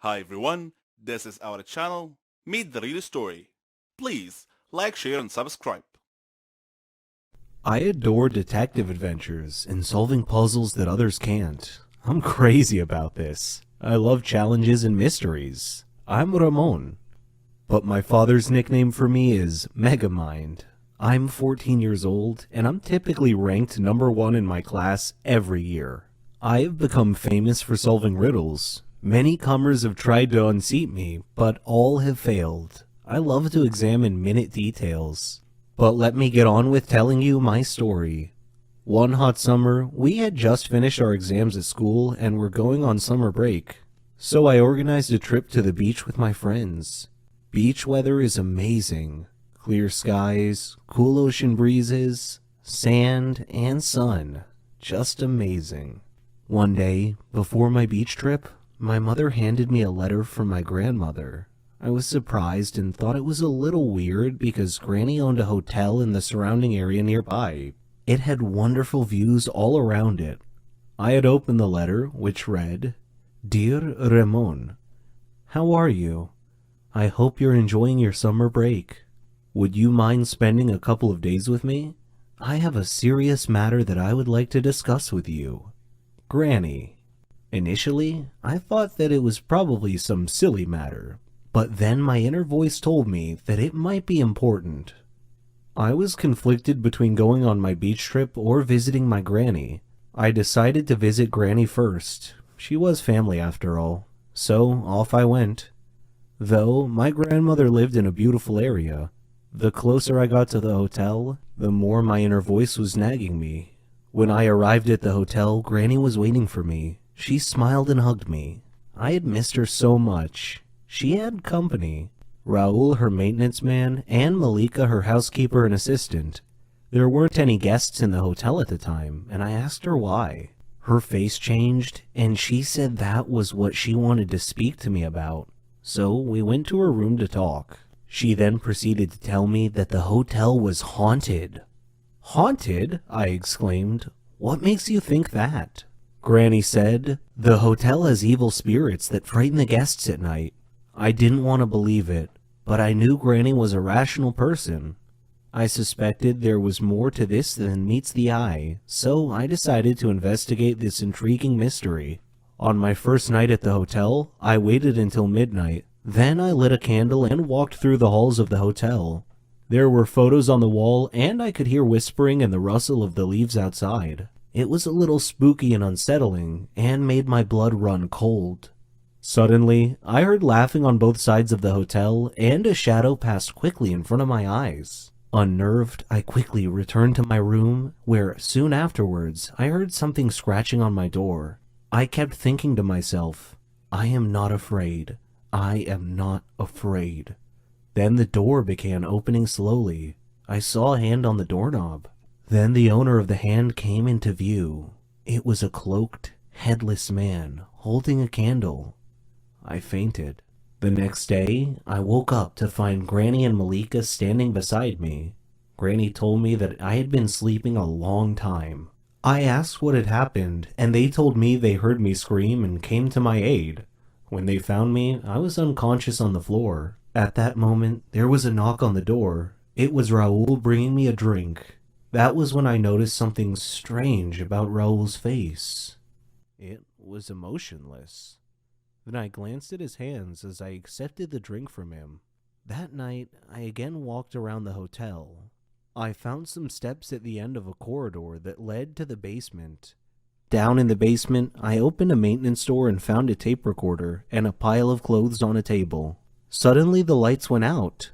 Hi everyone, this is our channel, Meet the Real Story. Please like, share and subscribe. I adore detective adventures and solving puzzles that others can't. I'm crazy about this. I love challenges and mysteries. I'm Ramon. But my father's nickname for me is Megamind. I'm 14 years old, and I'm typically ranked number one in my class every year. I have become famous for solving riddles. Many comers have tried to unseat me, but all have failed. I love to examine minute details. But let me get on with telling you my story. One hot summer, we had just finished our exams at school and were going on summer break. So I organized a trip to the beach with my friends. Beach weather is amazing. Clear skies, cool ocean breezes, sand, and sun. Just amazing. One day, before my beach trip, my mother handed me a letter from my grandmother. I was surprised and thought it was a little weird because Granny owned a hotel in the surrounding area nearby. It had wonderful views all around it. I had opened the letter, which read, "Dear Ramon, how are you? I hope you're enjoying your summer break. Would you mind spending a couple of days with me? I have a serious matter that I would like to discuss with you. Granny." Initially, I thought that it was probably some silly matter, but then my inner voice told me that it might be important. I was conflicted between going on my beach trip or visiting my granny. I decided to visit Granny first. She was family after all, so off I went. Though my grandmother lived in a beautiful area, the closer I got to the hotel, the more my inner voice was nagging me. When I arrived at the hotel, Granny was waiting for me. She smiled and hugged me. I had missed her so much. She had company. Raul, her maintenance man, and Malika, her housekeeper and assistant. There weren't any guests in the hotel at the time, and I asked her why. Her face changed, and she said that was what she wanted to speak to me about. So we went to her room to talk. She then proceeded to tell me that the hotel was haunted. "Haunted?" I exclaimed. "What makes you think that?" Granny said, "The hotel has evil spirits that frighten the guests at night." I didn't want to believe it, but I knew Granny was a rational person. I suspected there was more to this than meets the eye, so I decided to investigate this intriguing mystery. On my first night at the hotel, I waited until midnight. Then I lit a candle and walked through the halls of the hotel. There were photos on the wall, and I could hear whispering and the rustle of the leaves outside. It was a little spooky and unsettling, and made my blood run cold. Suddenly, I heard laughing on both sides of the hotel, and a shadow passed quickly in front of my eyes. Unnerved, I quickly returned to my room, where soon afterwards I heard something scratching on my door. I kept thinking to myself, I am not afraid. I am not afraid. Then the door began opening slowly. I saw a hand on the doorknob. Then the owner of the hand came into view. It was a cloaked, headless man holding a candle. I fainted. The next day, I woke up to find Granny and Malika standing beside me. Granny told me that I had been sleeping a long time. I asked what had happened, and they told me they heard me scream and came to my aid. When they found me, I was unconscious on the floor. At that moment, there was a knock on the door. It was Raul bringing me a drink. That was when I noticed something strange about Raul's face. It was emotionless. Then I glanced at his hands as I accepted the drink from him. That night, I again walked around the hotel. I found some steps at the end of a corridor that led to the basement. Down in the basement, I opened a maintenance door and found a tape recorder and a pile of clothes on a table. Suddenly, the lights went out.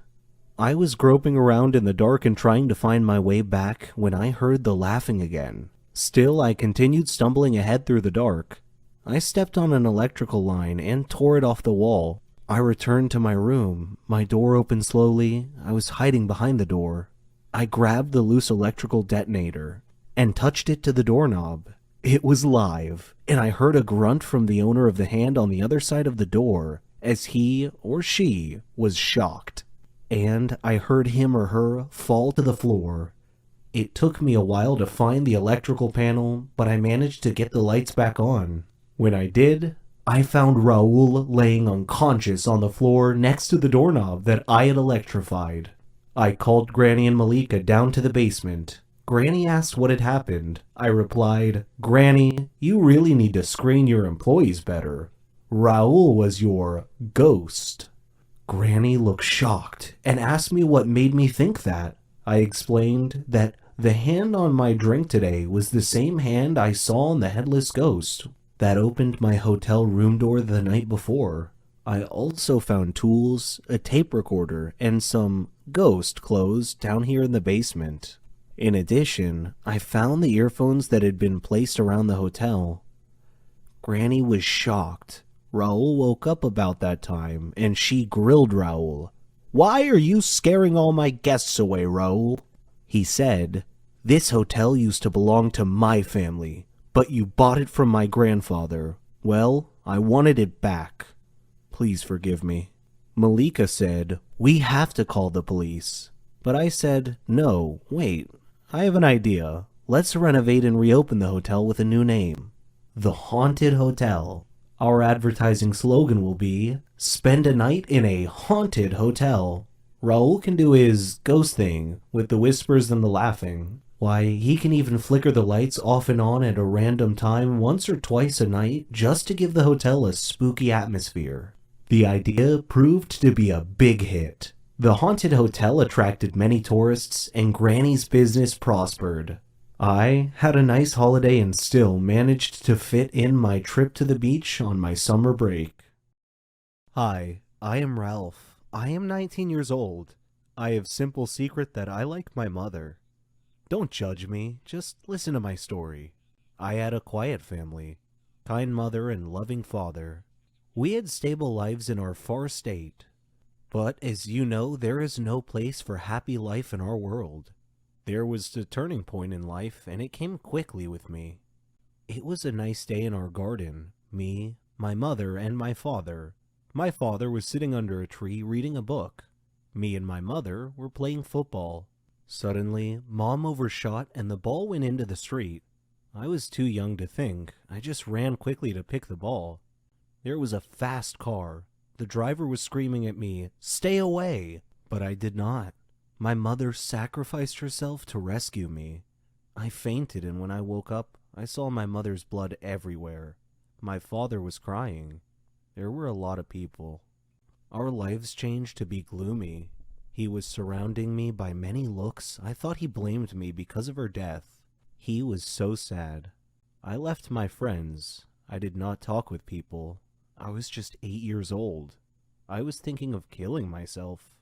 I was groping around in the dark and trying to find my way back when I heard the laughing again. Still, I continued stumbling ahead through the dark. I stepped on an electrical line and tore it off the wall. I returned to my room. My door opened slowly. I was hiding behind the door. I grabbed the loose electrical detonator and touched it to the doorknob. It was live, and I heard a grunt from the owner of the hand on the other side of the door as he or she was shocked. And I heard him or her fall to the floor. It took me a while to find the electrical panel, but I managed to get the lights back on. When I did, I found Raul laying unconscious on the floor next to the doorknob that I had electrified. I called Granny and Malika down to the basement. Granny asked what had happened. I replied, "Granny, you really need to screen your employees better. Raul was your ghost." Granny looked shocked and asked me what made me think that. I explained that the hand on my drink today was the same hand I saw on the headless ghost that opened my hotel room door the night before. I also found tools, a tape recorder, and some ghost clothes down here in the basement. In addition, I found the earphones that had been placed around the hotel. Granny was shocked. Raul woke up about that time, and she grilled Raul. "Why are you scaring all my guests away, Raul?" He said, "This hotel used to belong to my family, but you bought it from my grandfather. Well, I wanted it back. Please forgive me." Malika said, "We have to call the police." But I said, "No, wait, I have an idea. Let's renovate and reopen the hotel with a new name. The Haunted Hotel. Our advertising slogan will be, spend a night in a haunted hotel." Raul can do his ghost thing with the whispers and the laughing. Why, he can even flicker the lights off and on at a random time once or twice a night just to give the hotel a spooky atmosphere. The idea proved to be a big hit. The haunted hotel attracted many tourists, and Granny's business prospered. I had a nice holiday and still managed to fit in my trip to the beach on my summer break. Hi, I am Ralph. I am 19 years old. I have simple secret that I like my mother. Don't judge me, just listen to my story. I had a quiet family, kind mother and loving father. We had stable lives in our far state. But as you know, there is no place for happy life in our world. There was a turning point in life, and it came quickly with me. It was a nice day in our garden. Me, my mother, and my father. My father was sitting under a tree reading a book. Me and my mother were playing football. Suddenly, Mom overshot and the ball went into the street. I was too young to think. I just ran quickly to pick the ball. There was a fast car. The driver was screaming at me, "Stay away!" But I did not. My mother sacrificed herself to rescue me. I fainted, and when I woke up, I saw my mother's blood everywhere. My father was crying. There were a lot of people. Our lives changed to be gloomy. He was surrounding me by many looks. I thought he blamed me because of her death. He was so sad. I left my friends. I did not talk with people. I was just 8 years old. I was thinking of killing myself.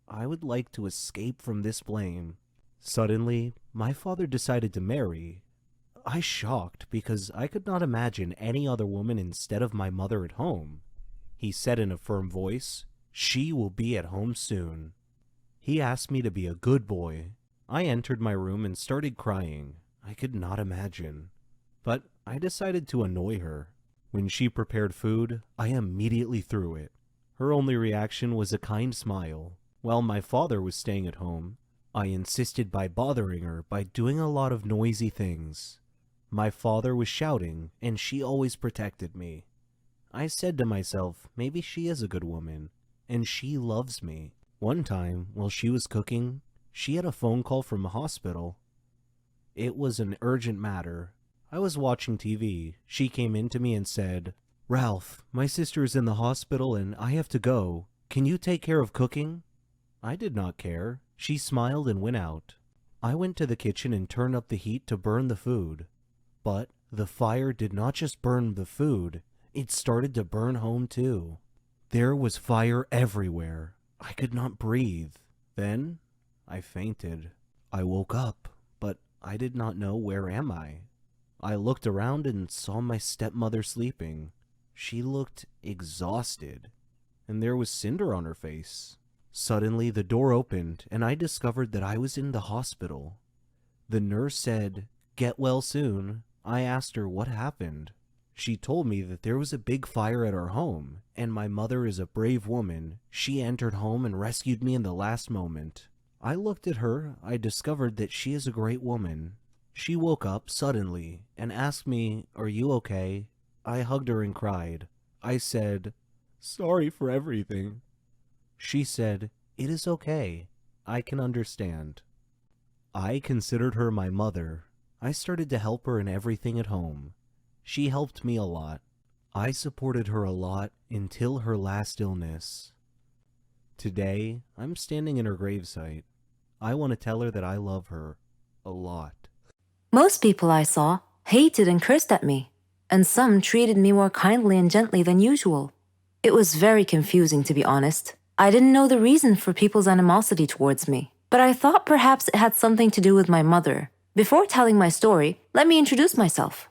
I would like to escape from this blame. Suddenly, my father decided to marry. I shocked because I could not imagine any other woman instead of my mother at home. He said in a firm voice, "She will be at home soon." He asked me to be a good boy. I entered my room and started crying. I could not imagine. But I decided to annoy her. When she prepared food, I immediately threw it. Her only reaction was a kind smile. While my father was staying at home, I insisted by bothering her by doing a lot of noisy things. My father was shouting, and she always protected me. I said to myself, maybe she is a good woman, and she loves me. One time, while she was cooking, she had a phone call from a hospital. It was an urgent matter. I was watching TV. She came in to me and said, "Ralph, my sister is in the hospital and I have to go. Can you take care of cooking?" I did not care. She smiled and went out. I went to the kitchen and turned up the heat to burn the food. But the fire did not just burn the food, it started to burn home too. There was fire everywhere. I could not breathe. Then I fainted. I woke up, but I did not know where am I. I looked around and saw my stepmother sleeping. She looked exhausted, and there was cinder on her face. Suddenly, the door opened, and I discovered that I was in the hospital. The nurse said, "Get well soon." I asked her what happened. She told me that there was a big fire at our home, and my mother is a brave woman. She entered home and rescued me in the last moment. I looked at her. I discovered that she is a great woman. She woke up suddenly and asked me, "Are you okay?" I hugged her and cried. I said, "Sorry for everything." She said, "It is okay. I can understand." I considered her my mother. I started to help her in everything at home. She helped me a lot. I supported her a lot until her last illness. Today, I'm standing in her gravesite. I want to tell her that I love her a lot. Most people I saw hated and cursed at me, and some treated me more kindly and gently than usual. It was very confusing, to be honest. I didn't know the reason for people's animosity towards me, but I thought perhaps it had something to do with my mother. Before telling my story, let me introduce myself.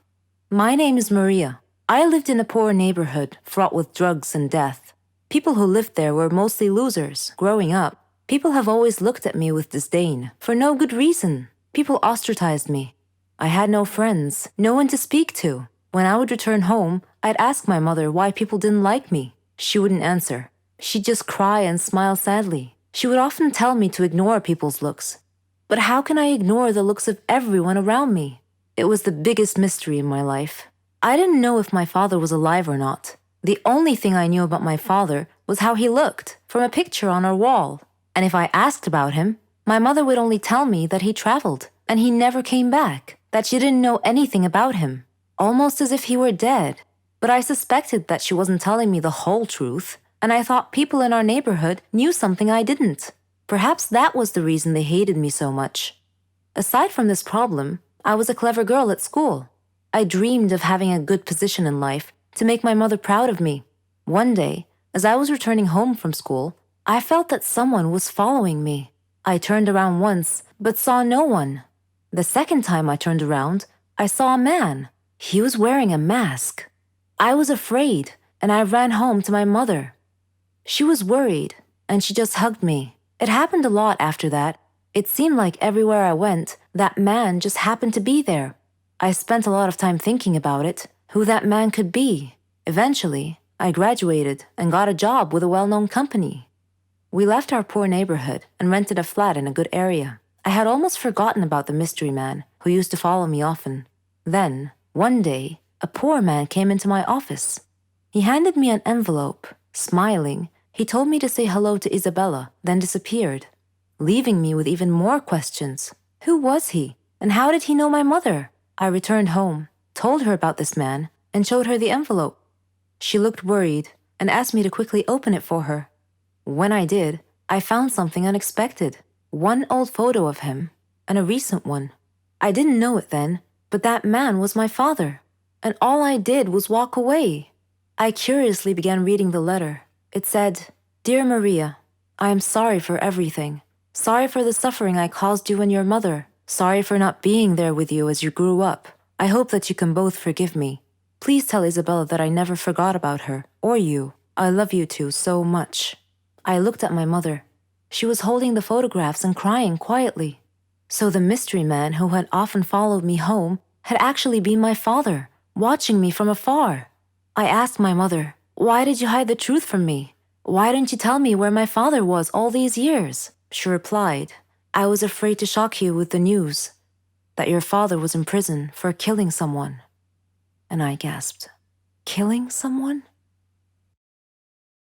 My name is Maria. I lived in a poor neighborhood fraught with drugs and death. People who lived there were mostly losers. Growing up, people have always looked at me with disdain, for no good reason. People ostracized me. I had no friends, no one to speak to. When I would return home, I'd ask my mother why people didn't like me. She wouldn't answer. She'd just cry and smile sadly. She would often tell me to ignore people's looks. But how can I ignore the looks of everyone around me? It was the biggest mystery in my life. I didn't know if my father was alive or not. The only thing I knew about my father was how he looked, from a picture on our wall. And if I asked about him, my mother would only tell me that he traveled, and he never came back, that she didn't know anything about him, almost as if he were dead. But I suspected that she wasn't telling me the whole truth, and I thought people in our neighborhood knew something I didn't. Perhaps that was the reason they hated me so much. Aside from this problem, I was a clever girl at school. I dreamed of having a good position in life to make my mother proud of me. One day, as I was returning home from school, I felt that someone was following me. I turned around once, but saw no one. The second time I turned around, I saw a man. He was wearing a mask. I was afraid, and I ran home to my mother. She was worried, and she just hugged me. It happened a lot after that. It seemed like everywhere I went, that man just happened to be there. I spent a lot of time thinking about it, who that man could be. Eventually, I graduated and got a job with a well-known company. We left our poor neighborhood and rented a flat in a good area. I had almost forgotten about the mystery man who used to follow me often. Then, one day, a poor man came into my office. He handed me an envelope. Smiling, he told me to say hello to Isabella, then disappeared, leaving me with even more questions. Who was he? And how did he know my mother? I returned home, told her about this man, and showed her the envelope. She looked worried and asked me to quickly open it for her. When I did, I found something unexpected. One old photo of him, and a recent one. I didn't know it then, but that man was my father, and all I did was walk away. I curiously began reading the letter. It said, "Dear Maria, I am sorry for everything. Sorry for the suffering I caused you and your mother. Sorry for not being there with you as you grew up. I hope that you can both forgive me. Please tell Isabella that I never forgot about her, or you. I love you two so much." I looked at my mother. She was holding the photographs and crying quietly. So the mystery man who had often followed me home had actually been my father, watching me from afar. I asked my mother, "Why did you hide the truth from me? Why didn't you tell me where my father was all these years?" She replied, "I was afraid to shock you with the news that your father was in prison for killing someone." And I gasped, "Killing someone?"